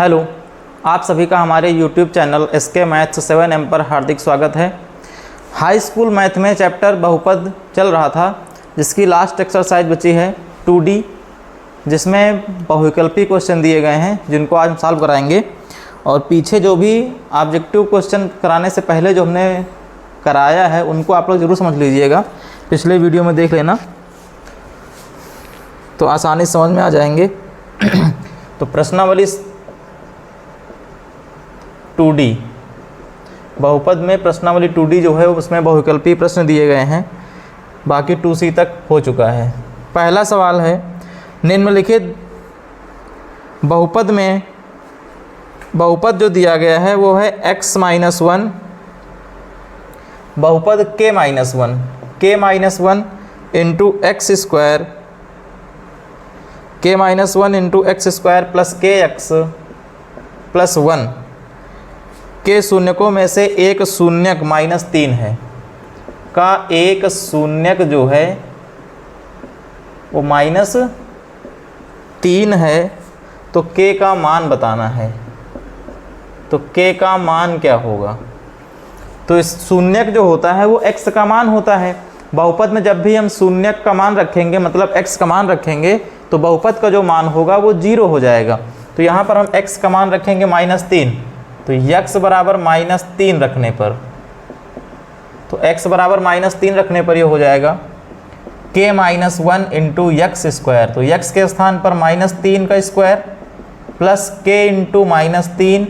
Hello, आप सभी का हमारे YouTube channel SK maths 7M पर हार्दिक स्वागत है। हाई स्कूल मैथ में चैप्टर बहुपद चल रहा था, जिसकी लास्ट एक्सरसाइज बची है 2D, जिसमें बहुविकल्पी क्वेश्चन दिए गए हैं जिनको आज हम सॉल्व कराएंगे। और पीछे जो भी ऑब्जेक्टिव क्वेश्चन कराने से पहले जो हमने कराया है उनको आप लोग ज़रूर समझ लीजिएगा, पिछले वीडियो में देख लेना तो आसानी से समझ में आ जाएंगे। तो प्रश्नावली 2D, बहुपद में प्रश्नावली 2D जो है उसमें बहुविकल्पी प्रश्न दिए गए हैं, बाकी 2C तक हो चुका है। पहला सवाल है, निम्नलिखित बहुपद में बहुपद जो दिया गया है वो है x-1, बहुपद k-1 into X square, k-1 into X square plus kx plus 1 के शून्यकों में से एक शून्यक -3 है का एक शून्यक जो है वो -3 है, तो k का मान बताना है। तो k का मान क्या होगा? तो इस शून्यक जो होता है वो x का मान होता है। बहुपद में जब भी हम शून्यक का मान रखेंगे, मतलब x का मान रखेंगे, तो बहुपद का जो मान होगा वो 0 हो जाएगा। तो यहाँ पर हम x का मान रखेंगे -3, तो x बराबर -3 रखने पर, तो x बराबर -3 रखने पर ये हो जाएगा k-1 इंटू एक्स स्क्वायर। तो x के स्थान पर -3 का square plus k into -3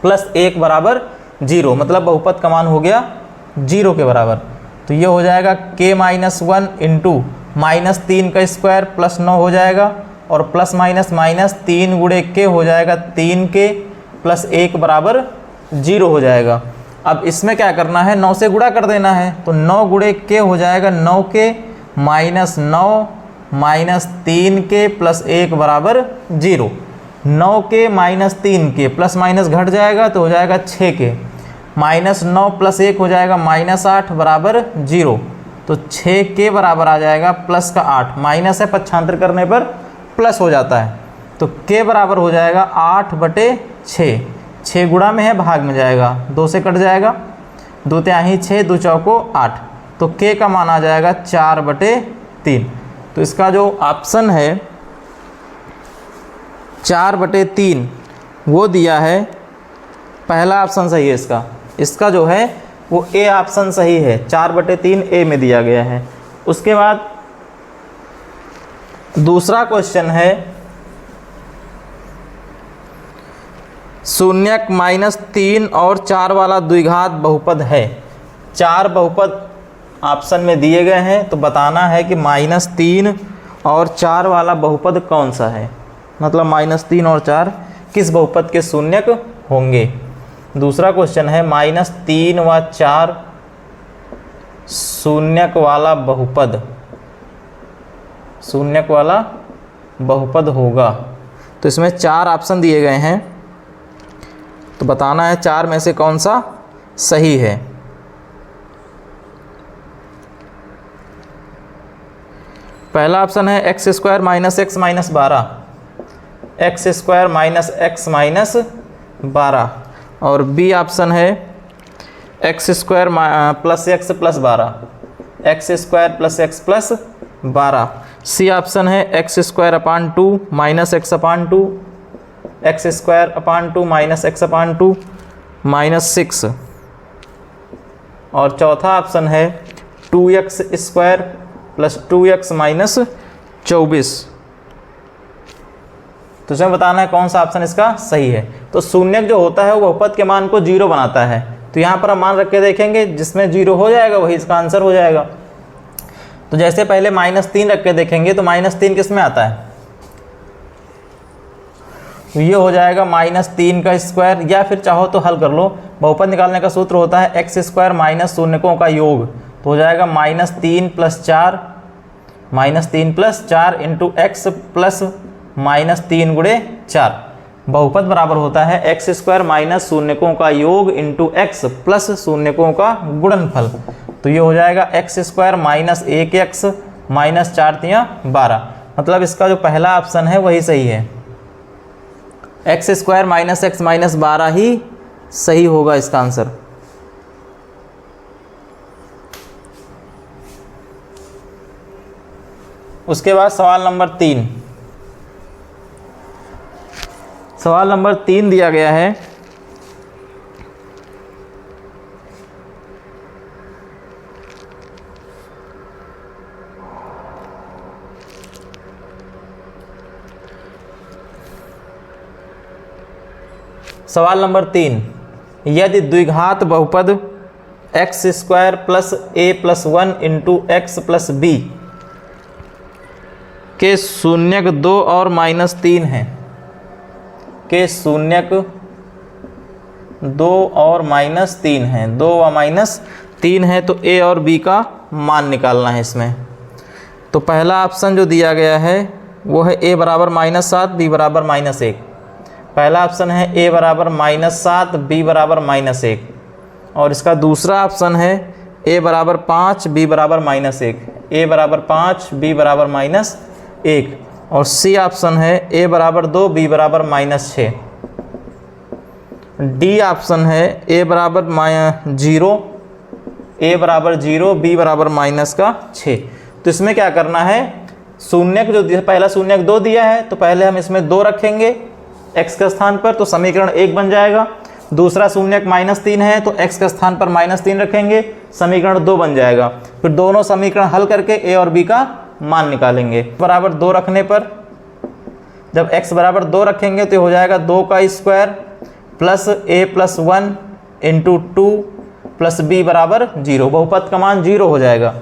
plus 1 बराबर 0, मतलब बहुपद का मान हो गया 0 के बराबर। तो ये हो जाएगा k-1 इंटू -3 का स्क्वायर प्लस 9 हो जाएगा, और प्लस माइनस -3 गुणे k हो जाएगा 3k प्लस 1 बराबर 0 हो जाएगा। अब इसमें क्या करना है, 9 से गुणा कर देना है। तो 9 गुणे k हो जाएगा 9k -9 -3k प्लस 1 बराबर 0। 9k -3k प्लस माइनस घट जाएगा तो हो जाएगा 6k, -9 प्लस 1 हो जाएगा -8 बराबर 0। तो 6k बराबर आ जाएगा प्लस का 8, माइनस है पक्षांतर करने पर प्लस हो जाता है। तो k बराबर हो जाएगा 8/6, 6 गुणा में है भाग में जाएगा, 2 से कट जाएगा, 2 तिहाई 6, 2 चौको 8, तो k का मान आ जाएगा 4/3। तो इसका जो ऑप्शन है 4/3 वो दिया है, पहला ऑप्शन सही है इसका जो है वो ए ऑप्शन सही है, 4/3 ए में दिया गया है। उसके बाद दूसरा क्वेश्चन है, शून्यक -3 और 4 वाला द्विघात बहुपद है। 4 बहुपद ऑप्शन में दिए गए हैं, तो बताना है कि -3 और 4 वाला बहुपद कौन सा है, मतलब -3 और 4 किस बहुपद के शून्यक होंगे। दूसरा क्वेश्चन है, -3 व 4 शून्यक वाला बहुपद होगा। तो इसमें 4 ऑप्शन दिए गए हैं, तो बताना है 4 में से कौन सा सही है। पहला ऑप्शन है x² - x - 12, x² - x - 12, और बी ऑप्शन है x² + x + 12, x² + x + 12। C option है x² - 2 - x/2, x² / 2 - x/2 -6, और चौथा ऑप्शन है 2x² + 2x - 24। तो इसमें बताना है कौन सा ऑप्शन इसका सही है। तो शून्यक जो होता है वो बहुपद के मान को 0 बनाता है, तो यहाँ पर हम मान रख के देखेंगे, जिसमें 0 हो जाएगा वही इसका आंसर हो जाएगा। तो जैसे पहले -3 रख के देखेंगे, तो -3 किस में आता है, तो ये हो जाएगा -3 का स्क्वायर, या फिर चाहो तो हल कर लो। बहुपद निकालने का सूत्र होता है x² माइनस शून्यकों का योग, तो हो जाएगा -3 + 4 इंटू एक्स प्लस -3 गुणे 4। बहुपद बराबर होता है x² माइनस शून्यकों का योग इंटू एक्स प्लस शून्यकों का गुणनफल। तो ये हो जाएगा x² - 1x -4 × 12, मतलब इसका जो पहला ऑप्शन है वही सही है। X square minus x minus 12 ही सही होगा इसका आंसर। उसके बाद सवाल नंबर 3। सवाल नंबर 3 दिया गया है, सवाल नंबर 3, यदि द्विघात बहुपद X square plus A plus 1 into X plus B के शून्यक 2 और -3 हैं, के शून्यक 2 और -3 हैं, 2 व -3 है, तो ए और बी का मान निकालना है इसमें। तो पहला ऑप्शन जो दिया गया है वो है ए बराबर -7 बी बराबर -1। पहला ऑप्शन है ए बराबर -7 बी बराबर -1, और इसका दूसरा ऑप्शन है ए बराबर 5 बी बराबर -1, ए बराबर 5 बी बराबर -1, और सी ऑप्शन है ए बराबर 2 बी बराबर -6। डी ऑप्शन है ए बराबर 0, ए बराबर 0 बी बराबर -6। तो इसमें क्या करना है, शून्यक जो पहला शून्यक 2 दिया है तो पहले हम इसमें 2 रखेंगे x के स्थान पर, तो समीकरण 1 बन जाएगा। दूसरा शून्यक -3 है तो x के स्थान पर -3 रखेंगे, समीकरण 2 बन जाएगा। फिर दोनों समीकरण हल करके a और b का मान निकालेंगे। बराबर 2 रखने पर, जब x बराबर 2 रखेंगे तो हो जाएगा 2 का square plus a plus 1 into 2 plus b बराबर 0। बहुपद का मान 0 हो जाएगा।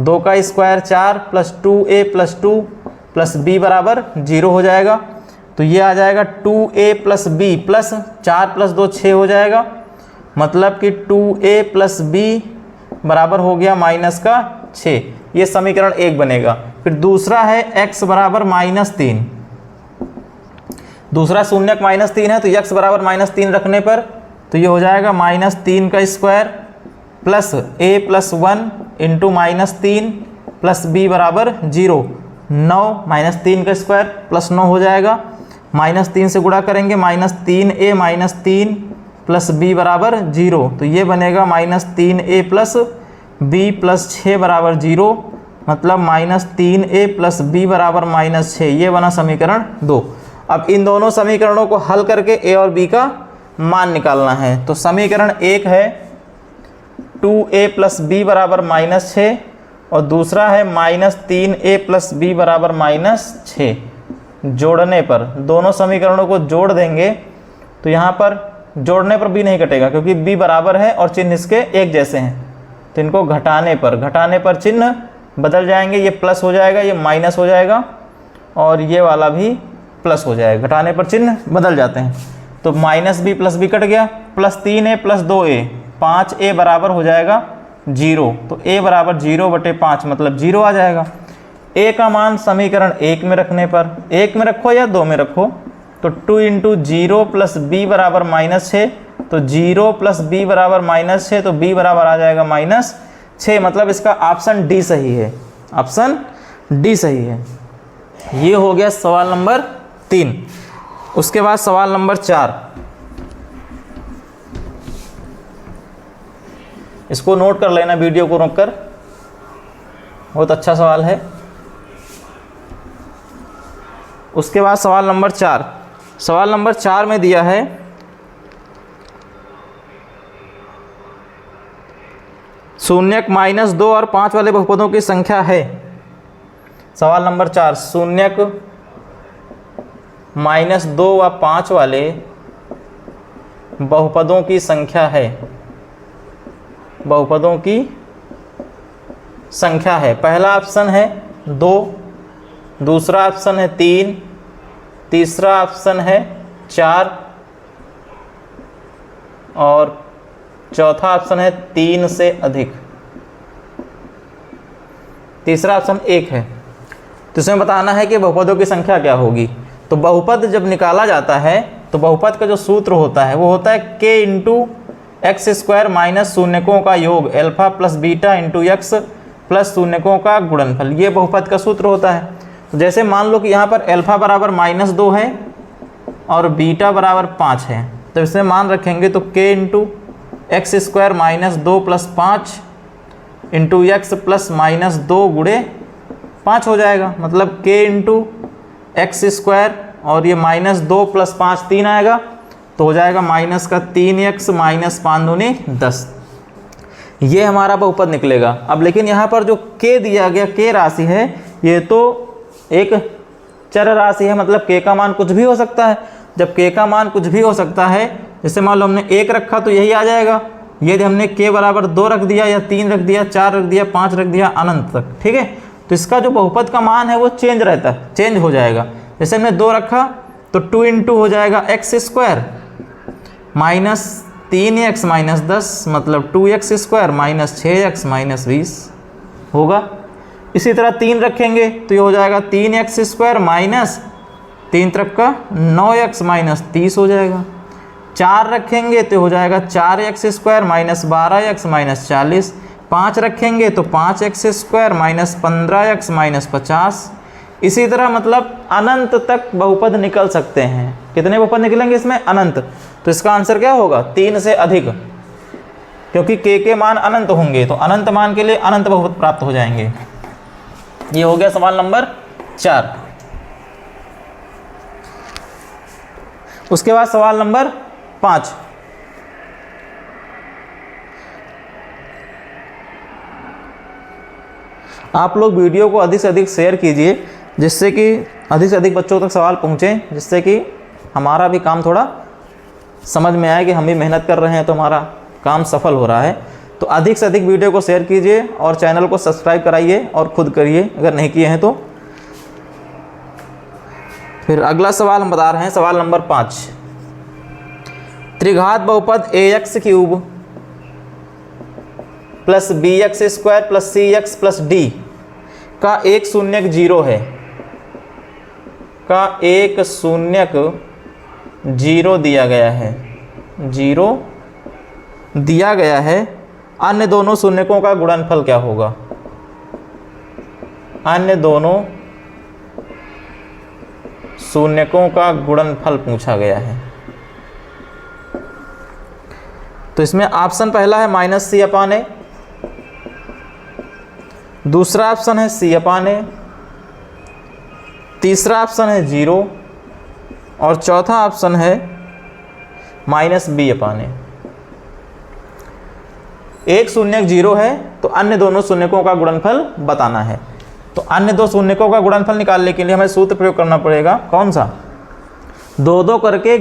2 का square 4 plus 2a plus 2 plus b बराबर 0 हो जाएगा। तो ये आ जाएगा 2a plus B plus 4 plus 2 6 हो जाएगा, मतलब कि 2a प्लस बी बराबर हो गया -6। ये समीकरण 1 बनेगा। फिर दूसरा है x बराबर -3, दूसरा शून्यक -3 है तो x बराबर -3 रखने पर तो ये हो जाएगा -3 का square plus a plus 1 into -3 plus b बराबर 0। 9 -3 का स्क्वायर प्लस 9 हो जाएगा, -3 से गुणा करेंगे -3a -3 प्लस b बराबर 0। तो ये बनेगा -3a प्लस b प्लस 6 बराबर 0, मतलब -3a प्लस b बराबर -6। ये बना समीकरण 2। अब इन दोनों समीकरणों को हल करके a और b का मान निकालना है। तो समीकरण 1 है 2a प्लस b बराबर -6 और दूसरा है -3a प्लस b बराबर -6। जोड़ने पर दोनों समीकरणों को जोड़ देंगे तो यहाँ पर जोड़ने पर b नहीं कटेगा क्योंकि b बराबर है और चिन्ह इसके एक जैसे हैं। तो इनको घटाने पर चिन्ह बदल जाएंगे, ये प्लस हो जाएगा, ये माइनस हो जाएगा और ये वाला भी प्लस हो जाएगा। घटाने पर चिन्ह बदल जाते हैं। तो -b प्लस b कट गया, plus 3a plus 2a, 5a बराबर हो जाएगा 0। तो a बराबर 0/5 मतलब 0 आ जाएगा। a का मान समीकरण 1 में रखने पर, 1 में रखो या 2 में रखो, तो 2 इंटू 0 प्लस b बराबर -6, तो 0 प्लस b बराबर -6, तो b बराबर आ जाएगा -6, मतलब इसका ऑप्शन डी सही है। ऑप्शन डी सही है। ये हो गया सवाल नंबर 3। उसके बाद सवाल नंबर 4, इसको नोट कर लेना वीडियो को रोककर, बहुत अच्छा सवाल है। उसके बाद सवाल नंबर 4, सवाल नंबर 4 में दिया है शून्यक -2 और 5 वाले बहुपदों की संख्या है। सवाल नंबर 4, शून्यक -2 व 5 वाले बहुपदों की संख्या है, बहुपदों की संख्या है। पहला ऑप्शन है 2, दूसरा ऑप्शन है 3, तीसरा ऑप्शन है 4 और चौथा ऑप्शन है 3 से अधिक। तीसरा ऑप्शन 1 है। तो इसमें बताना है कि बहुपदों की संख्या क्या होगी। तो बहुपद जब निकाला जाता है तो बहुपद का जो सूत्र होता है वो होता है k into X square minus शून्यकों का योग alpha plus beta into X plus शून्यकों का गुणनफल। ये बहुपद का सूत्र होता है। तो जैसे मान लो कि यहाँ पर अल्फा बराबर -2 है और बीटा बराबर 5 है, तो इसमें मान रखेंगे तो k into X square minus 2 plus 5 into X plus minus 2 गुणे 5 हो जाएगा। मतलब k इंटू एक्स स्क्वायर और ये माइनस 2 प्लस 5 3 आएगा, तो हो जाएगा माइनस का 3x माइनस 5 दूनी 10। ये हमारा बहुपद निकलेगा। अब लेकिन यहाँ पर जो k दिया गया, k राशि है, ये तो एक चर राशि है, मतलब k का मान कुछ भी हो सकता है। जब k का मान कुछ भी हो सकता है, जैसे मान लो हमने 1 रखा तो यही आ जाएगा। यदि हमने k बराबर 2 रख दिया या 3 रख दिया, 4 रख दिया, 5 रख दिया, अनंत तक, ठीक है, तो इसका जो बहुपद का मान है वो चेंज रहता है, चेंज हो जाएगा। जैसे हमने 2 रखा तो 2 इंटू हो जाएगा x square minus 3x minus 10, मतलब 2x square minus 6x minus 20 होगा। इसी तरह 3 रखेंगे तो ये हो जाएगा 3x स्क्वायर माइनस 3 तरफ का 9x माइनस 30 हो जाएगा। 4 रखेंगे तो हो जाएगा 4x square minus 12x minus 40। 5 रखेंगे तो 5x square minus 15x minus 50। इसी तरह मतलब अनंत तक बहुपद निकल सकते हैं। कितने बहुपद निकलेंगे इसमें? अनंत। तो इसका आंसर क्या होगा? 3 से अधिक, क्योंकि k के मान अनंत होंगे तो अनंत मान के लिए अनंत बहुपद प्राप्त हो जाएंगे। ये हो गया सवाल नंबर 4। उसके बाद सवाल नंबर 5। आप लोग वीडियो को अधिक से अधिक शेयर कीजिए, जिससे कि अधिक से अधिक बच्चों तक सवाल पहुँचे, जिससे कि हमारा भी काम थोड़ा समझ में आए कि हम भी मेहनत कर रहे हैं तो हमारा काम सफल हो रहा है। तो अधिक से अधिक वीडियो को शेयर कीजिए और चैनल को सब्सक्राइब कराइए और खुद करिए अगर नहीं किए हैं तो। फिर अगला सवाल हम बता रहे हैं, सवाल नंबर 5। त्रिघात बहुपद ax cube plus bx square plus cx plus d का एक शून्यक 0 है, का एक शून्यक 0 दिया गया है, 0 दिया गया है। अन्य दोनों शून्यकों का गुणनफल क्या होगा? अन्य दोनों शून्यकों का गुणनफल पूछा गया है। तो इसमें ऑप्शन पहला है माइनस सी अपान ए, दूसरा ऑप्शन है सी अपान ए, तीसरा ऑप्शन है 0 और चौथा ऑप्शन है माइनस बी अपान ए। एक शून्यक 0 है तो अन्य दोनों शून्यकों का गुणनफल बताना है। तो अन्य दो शून्यकों का गुणनफल निकालने के लिए हमें सूत्र प्रयोग करना पड़ेगा। कौन सा? 2-2 करके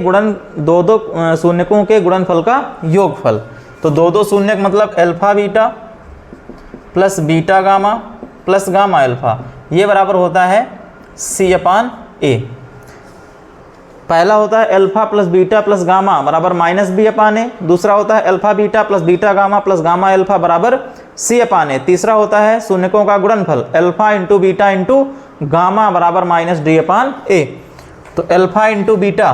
दो शून्यकों के गुणनफल का योगफल। तो 2-2 शून्यक मतलब alpha beta plus beta gamma plus gamma alpha, ये बराबर होता है सी अपान ए। पहला होता है alpha plus beta plus gamma बराबर माइनस बी अपान ए, दूसरा होता है alpha beta plus beta gamma plus gamma alpha बराबर सी अपान ए, तीसरा होता है शून्यकों का गुणनफल alpha into beta into gamma बराबर माइनस डी अपान ए। तो अल्फा इंटू बीटा,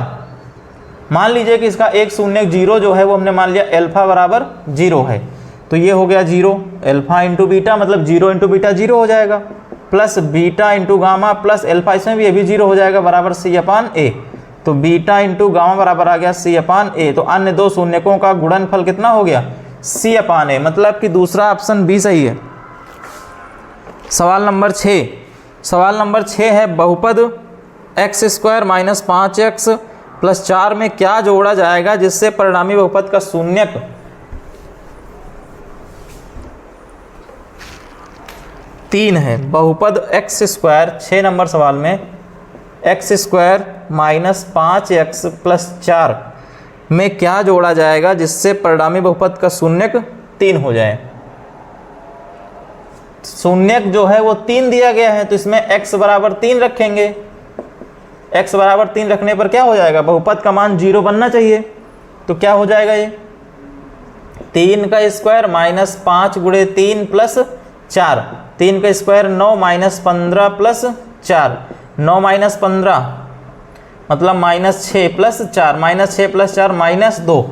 मान लीजिए कि इसका एक शून्यक 0 जो है वो हमने मान लिया अल्फा बराबर 0 है, तो ये हो गया 0। अल्फा इंटू बीटा मतलब 0 इंटू बीटा 0 हो जाएगा, plus beta into gamma plus alpha, इसमें भी ये भी 0 हो जाएगा बराबर सी अपान ए। तो बीटा इंटू गामा बराबर आ गया सी अपान ए। तो अन्य दो शून्यकों का गुणनफल कितना हो गया? सी अपान ए, मतलब कि दूसरा ऑप्शन बी सही है। सवाल नंबर 6। सवाल नंबर 6 है बहुपद X square minus 5x plus 4 में क्या जोड़ा जाएगा जिससे परिणामी बहुपद का शून्यक तीन है। बहुपद एक्स स्क्वायर 6 नंबर सवाल में x square minus 5x plus 4 में क्या जोड़ा जाएगा जिससे परिणामी बहुपद का शून्यक 3 हो जाए। शून्यक जो है वो 3 दिया गया है, तो इसमें x बराबर 3 रखेंगे। x बराबर 3 रखने पर क्या हो जाएगा? बहुपद का मान 0 बनना चाहिए। तो क्या हो जाएगा? ये 3 का स्क्वायर माइनस 5 गुणे 3 प्लस 4, 3 का स्क्वायर 9 माइनस 15 प्लस 4, 9 माइनस 15 मतलब minus 6 plus 4, minus 6 plus 4 minus 2।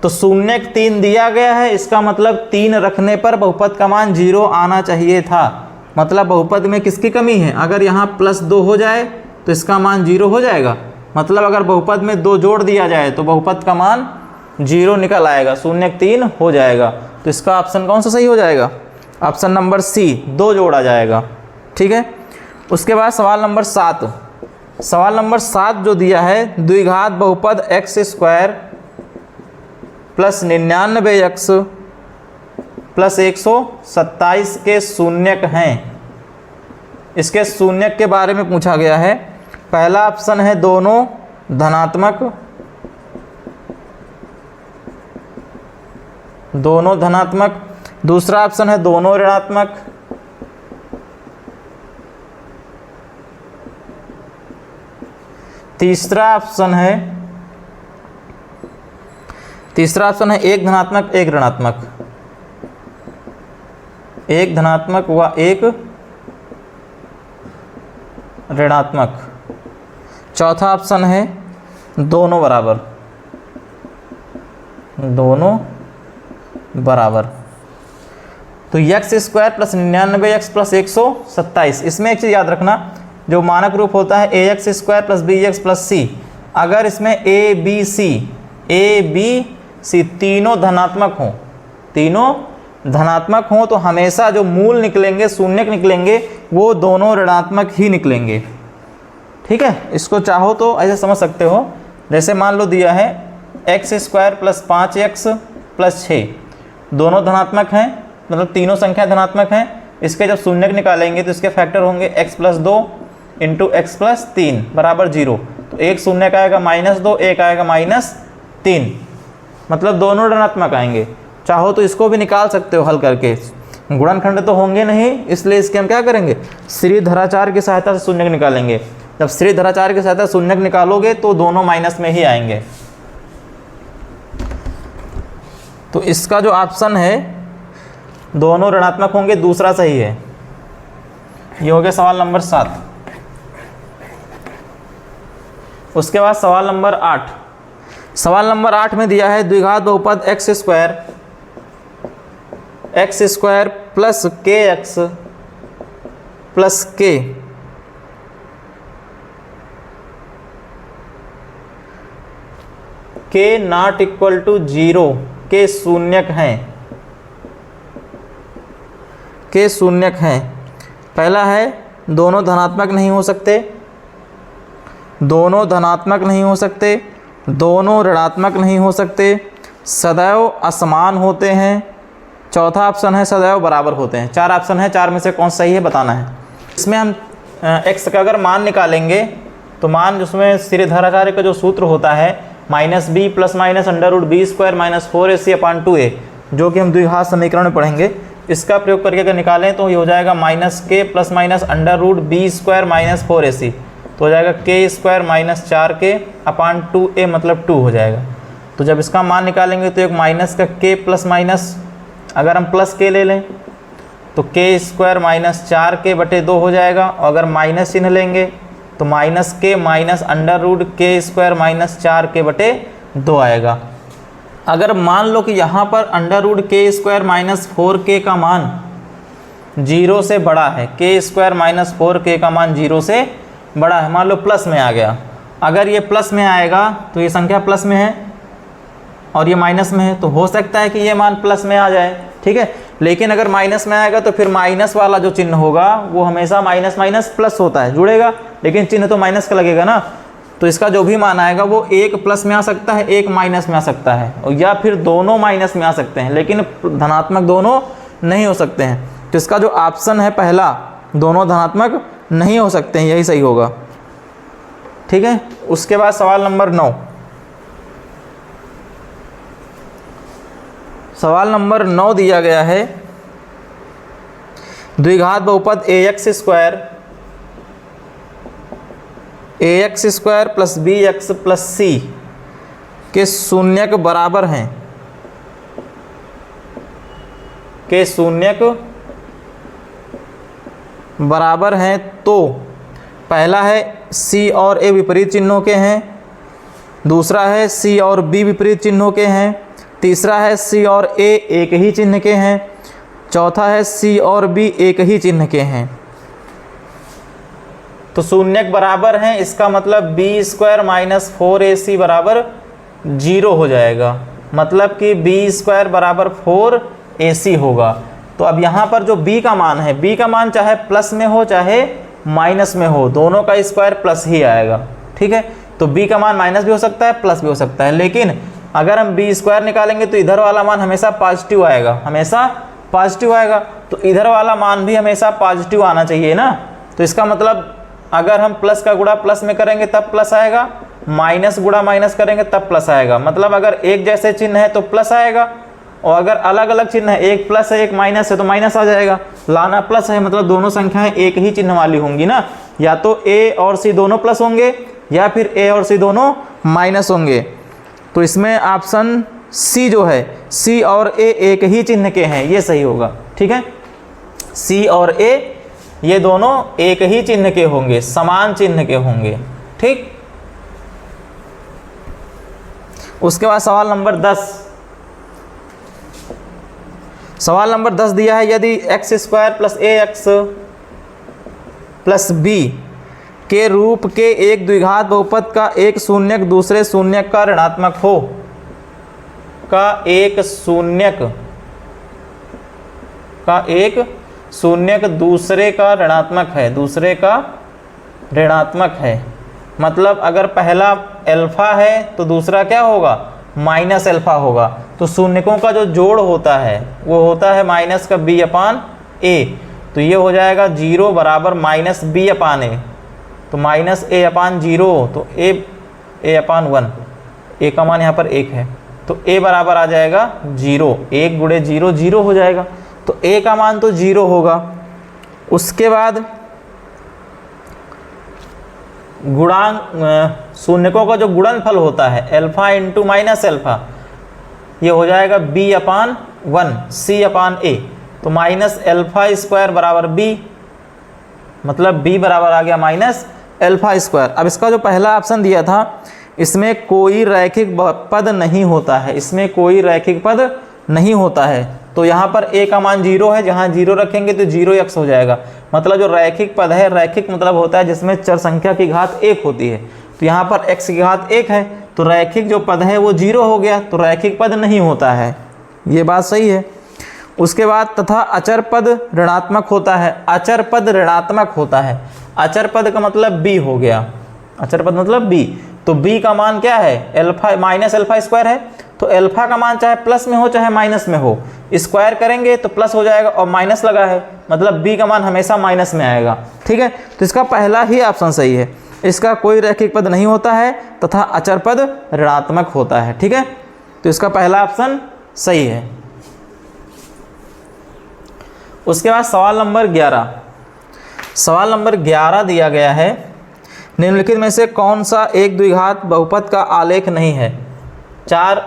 तो शून्यक 3 दिया गया है, इसका मतलब 3 रखने पर बहुपद का मान 0 आना चाहिए था। मतलब बहुपद में किसकी कमी है? अगर यहाँ प्लस 2 हो जाए तो इसका मान 0 हो जाएगा, मतलब अगर बहुपद में 2 जोड़ दिया जाए तो बहुपद का मान 0 निकल आएगा, 0 3 हो जाएगा। तो इसका ऑप्शन कौन सा सही हो जाएगा? ऑप्शन नंबर सी, 2 जोड़ा जाएगा। ठीक है, उसके बाद सवाल नंबर 7। सवाल नंबर 7 जो दिया है, द्विघात बहुपद x square plus 99x plus 127 के शून्यक हैं। इसके शून्यक के बारे में पूछा गया है। पहला ऑप्शन है दोनों धनात्मक, दोनों धनात्मक। दूसरा ऑप्शन है दोनों ऋणात्मक। तीसरा ऑप्शन है एक धनात्मक एक ऋणात्मक, एक धनात्मक व एक ऋणात्मक। चौथा ऑप्शन है दोनों बराबर, दोनों बराबर। तो x square plus 99x plus 127, इसमें एक चीज़ याद रखना, जो मानक रूप होता है ax square plus bx plus c, अगर इसमें a b c तीनों धनात्मक हों, तीनों धनात्मक हों, तो हमेशा जो मूल निकलेंगे, शून्यक निकलेंगे, वो दोनों ऋणात्मक ही निकलेंगे। ठीक है, इसको चाहो तो ऐसे समझ सकते हो, जैसे मान लो दिया है x square plus 5x plus 6, दोनों धनात्मक हैं, मतलब तीनों संख्या धनात्मक हैं। इसके जब शून्यक निकालेंगे तो इसके फैक्टर होंगे x plus 2 into X plus 3 बराबर 0। तो एक शून्यक आएगा -2, एक आएगा -3, मतलब दोनों ऋणात्मक आएंगे। चाहो तो इसको भी निकाल सकते हो हल करके, गुणनखंड तो होंगे नहीं, इसलिए इसके हम क्या करेंगे, श्रीधराचार्य की सहायता से शून्यक निकालेंगे। जब श्रीधराचार्य की सहायता से शून्यक निकालोगे तो दोनों माइनस में ही आएंगे। तो इसका जो ऑप्शन है दोनों ऋणात्मक होंगे, दूसरा सही है। ये हो गया सवाल नंबर 7। उसके बाद सवाल नंबर 8। सवाल नंबर 8 में दिया है द्विघात बहुपद x square plus kx plus k not equal to 0 के शून्यक हैं, के शून्यक हैं। पहला है दोनों धनात्मक नहीं हो सकते, दोनों धनात्मक नहीं हो सकते, दोनों ऋणात्मक नहीं हो सकते, सदैव असमान होते हैं। चौथा ऑप्शन है सदैव बराबर होते हैं। 4 ऑप्शन है, 4 में से कौन सही है बताना है। इसमें हम x का अगर मान निकालेंगे तो मान जिसमें श्रीधराचार्य का जो सूत्र होता है -b plus minus √b square minus 4ac/2a, जो कि हम द्विघात समीकरण में पढ़ेंगे, इसका प्रयोग करके अगर निकालें तो ये हो जाएगा -k plus minus √b square minus 4ac, तो हो जाएगा k स्क्वायर माइनस 4k/2a मतलब 2 हो जाएगा। तो जब इसका मान निकालेंगे तो एक माइनस का k प्लस माइनस, अगर हम प्लस k ले लें तो k स्क्वायर माइनस 4k/2 हो जाएगा, और अगर माइनस चिन्ह लेंगे तो -k minus √k square minus 4k/2 आएगा। अगर मान लो कि यहाँ पर √k स्क्वायर माइनस 4k का मान 0 से बड़ा है, k स्क्वायर माइनस 4k का मान 0 से बड़ा है, मान लो प्लस में आ गया। अगर ये प्लस में आएगा तो ये संख्या प्लस में है और ये माइनस में है, तो हो सकता है कि ये मान प्लस में आ जाए। ठीक है, लेकिन अगर माइनस में आएगा तो फिर माइनस वाला जो चिन्ह होगा वो हमेशा माइनस माइनस प्लस होता है, जुड़ेगा, लेकिन चिन्ह तो माइनस का लगेगा ना। तो इसका जो भी मान आएगा वो एक प्लस में आ सकता है, एक माइनस में आ सकता है, और या फिर दोनों माइनस में आ सकते हैं, लेकिन धनात्मक दोनों नहीं हो सकते हैं। तो इसका जो ऑप्शन है पहला, दोनों धनात्मक नहीं हो सकते हैं, यही सही होगा। ठीक है, उसके बाद सवाल नंबर 9। सवाल नंबर 9 दिया गया है द्विघात बहुपद ax square plus bx plus c के शून्यक बराबर हैं, के शून्यक बराबर हैं। तो पहला है c और a विपरीत चिन्हों के हैं, दूसरा है c और b विपरीत चिन्हों के हैं, तीसरा है c और a एक ही चिन्ह के हैं, चौथा है c और b एक ही चिन्ह के हैं। तो शून्यक बराबर हैं, इसका मतलब बी स्क्वायर माइनस 4ac बराबर 0 हो जाएगा, मतलब कि बी स्क्वायर बराबर 4ac होगा। तो अब यहाँ पर जो b का मान है, b का मान चाहे प्लस में हो चाहे माइनस में हो, दोनों का स्क्वायर प्लस ही आएगा, ठीक है। तो b का मान माइनस भी हो सकता है प्लस भी हो सकता है, लेकिन अगर हम b स्क्वायर निकालेंगे तो इधर वाला मान हमेशा पॉजिटिव आएगा, हमेशा पॉजिटिव आएगा, तो इधर वाला मान भी हमेशा पॉजिटिव आना चाहिए ना। तो इसका मतलब अगर हम प्लस का गुणा प्लस में करेंगे तब प्लस आएगा, माइनस गुणा माइनस करेंगे तब प्लस आएगा। मतलब अगर एक जैसे चिन्ह है तो प्लस आएगा, और अगर अलग अलग चिन्ह है, एक प्लस है एक माइनस है, तो माइनस आ जाएगा। लाना प्लस है मतलब दोनों संख्याएं एक ही चिन्ह वाली होंगी ना, या तो a और c दोनों प्लस होंगे या फिर a और c दोनों माइनस होंगे। तो इसमें ऑप्शन c जो है, c और a एक ही चिन्ह के हैं, ये सही होगा, ठीक है। c और a ये दोनों एक ही चिन्ह के होंगे, समान चिन्ह के होंगे, ठीक। उसके बाद सवाल नंबर 10, सवाल नंबर 10 दिया है, यदि एक्स स्क्वायर प्लस ए एक्स प्लस बी के रूप के एक द्विघात बहुपद का एक शून्यक दूसरे शून्यक का ऋणात्मक हो, का एक शून्यक दूसरे का ऋणात्मक है, दूसरे का ऋणात्मक है। मतलब अगर पहला अल्फा है तो दूसरा क्या होगा, माइनस अल्फा होगा। तो शून्यकों का जो जोड़ होता है वो होता है माइनस का b अपान a, तो ये हो जाएगा 0 बराबर माइनस b अपान a, तो माइनस a अपान 0, तो a अपान 1, a का मान यहाँ पर 1 है, तो a बराबर आ जाएगा 0, 1 गुणे 0 0 हो जाएगा, तो a का मान तो 0 होगा। उसके बाद गुणांक शून्यकों का जो गुणनफल होता है अल्फा इंटू माइनस अल्फा, ये हो जाएगा b upon 1 c upon a, तो माइनस अल्फा स्क्वायर बराबर b, मतलब b बराबर आ गया माइनस अल्फा स्क्वायर। अब इसका जो पहला ऑप्शन दिया था इसमें कोई रैखिक पद नहीं होता है, इसमें कोई रैखिक पद नहीं होता है, तो यहाँ पर a का मान 0 है, जहाँ 0 रखेंगे तो 0x हो जाएगा। मतलब जो रैखिक पद है, रैखिक मतलब होता है जिसमें चर संख्या की घात 1 होती है, तो यहाँ पर x की घात 1 है, तो रैखिक जो पद है वो 0 हो गया, तो रैखिक पद नहीं होता है, ये बात सही है। उसके बाद तथा अचर पद ऋणात्मक होता है, अचर पद ऋणात्मक होता है, अचर पद का मतलब b हो गया, अचर पद मतलब b, तो b का मान क्या है, अल्फा माइनस अल्फा स्क्वायर है, तो अल्फा का मान चाहे प्लस में हो चाहे माइनस में हो, स्क्वायर करेंगे तो प्लस हो जाएगा, और माइनस लगा है मतलब b का मान हमेशा माइनस में आएगा, ठीक है। तो इसका पहला ही ऑप्शन सही है, इसका कोई रैखिक पद नहीं होता है तथा अचर पद ऋणात्मक होता है, ठीक है। तो इसका पहला ऑप्शन सही है। उसके बाद सवाल नंबर 11, सवाल नंबर 11 दिया गया है, निम्नलिखित में से कौन सा एक द्विघात बहुपद का आलेख नहीं है। 4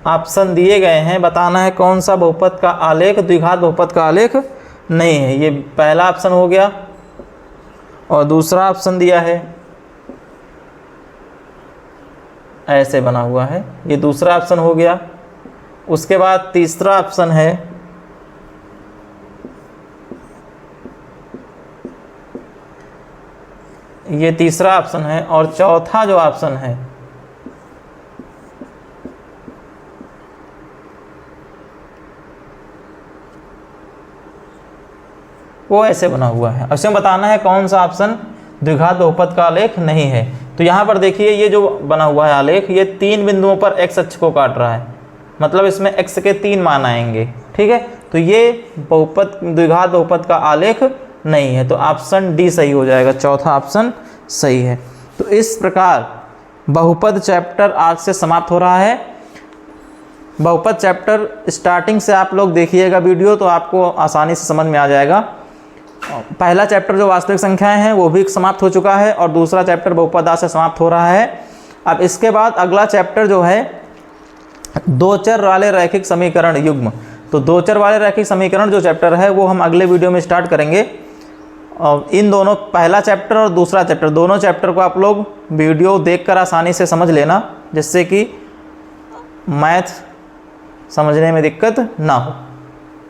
ऑप्शन दिए गए हैं, बताना है कौन सा बहुपद का आलेख द्विघात बहुपद का आलेख नहीं है। ये पहला ऑप्शन हो गया, और दूसरा ऑप्शन दिया है ऐसे बना हुआ है, ये दूसरा ऑप्शन हो गया। उसके बाद तीसरा ऑप्शन है ये तीसरा ऑप्शन है, और चौथा जो ऑप्शन है वो ऐसे बना हुआ है। अब इसमें बताना है कौन सा ऑप्शन द्विघात बहुपद का आलेख नहीं है। तो यहाँ पर देखिए ये जो बना हुआ है आलेख, ये 3 बिंदुओं पर x अक्ष को काट रहा है, मतलब इसमें x के 3 मान आएंगे, ठीक है। तो ये बहुपद द्विघात बहुपद का आलेख नहीं है, तो ऑप्शन डी सही हो जाएगा, चौथा ऑप्शन सही है। तो इस प्रकार बहुपद चैप्टर आज से समाप्त हो रहा है। बहुपद चैप्टर स्टार्टिंग से आप लोग देखिएगा वीडियो, तो आपको आसानी से समझ में आ जाएगा। पहला चैप्टर जो वास्तविक संख्याएं हैं वो भी समाप्त हो चुका है, और दूसरा चैप्टर बहुपद आज से समाप्त हो रहा है। अब इसके बाद अगला चैप्टर जो है दो चर वाले रैखिक समीकरण युग्म, तो दो चर वाले रैखिक समीकरण जो चैप्टर है वो हम अगले वीडियो में स्टार्ट करेंगे। और इन दोनों, पहला चैप्टर और दूसरा चैप्टर, दोनों चैप्टर को आप लोग वीडियो देखकर आसानी से समझ लेना, जिससे कि मैथ समझने में दिक्कत ना हो,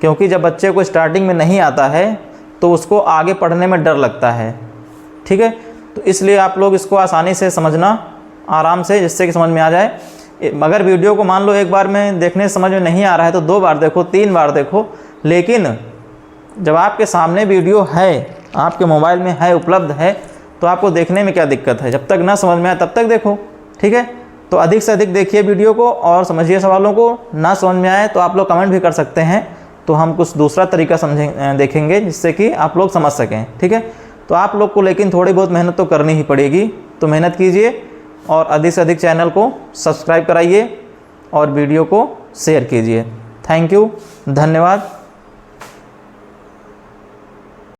क्योंकि जब बच्चे को स्टार्टिंग में नहीं आता है तो उसको आगे पढ़ने में डर लगता है, ठीक है। तो इसलिए आप लोग इसको आसानी से समझना, आराम से, जिससे कि समझ में आ जाए। अगर वीडियो को मान लो एक बार में देखने से समझ में नहीं आ रहा है तो 2 बार देखो, 3 बार देखो, लेकिन जब आपके सामने वीडियो है, आपके मोबाइल में है, उपलब्ध है, तो आपको देखने में क्या दिक्कत है। जब तक ना समझ में आए तब तक देखो, ठीक है। तो अधिक से अधिक देखिए वीडियो को और समझिए सवालों को। ना समझ में आए तो आप लोग कमेंट भी कर सकते हैं, तो हम कुछ दूसरा तरीका देखेंगे जिससे कि आप लोग समझ सकें, ठीक है। तो आप लोग को लेकिन थोड़ी बहुत मेहनत तो करनी ही पड़ेगी, तो मेहनत कीजिए और अधिक से अधिक चैनल को सब्सक्राइब कराइए और वीडियो को शेयर कीजिए। थैंक यू, धन्यवाद।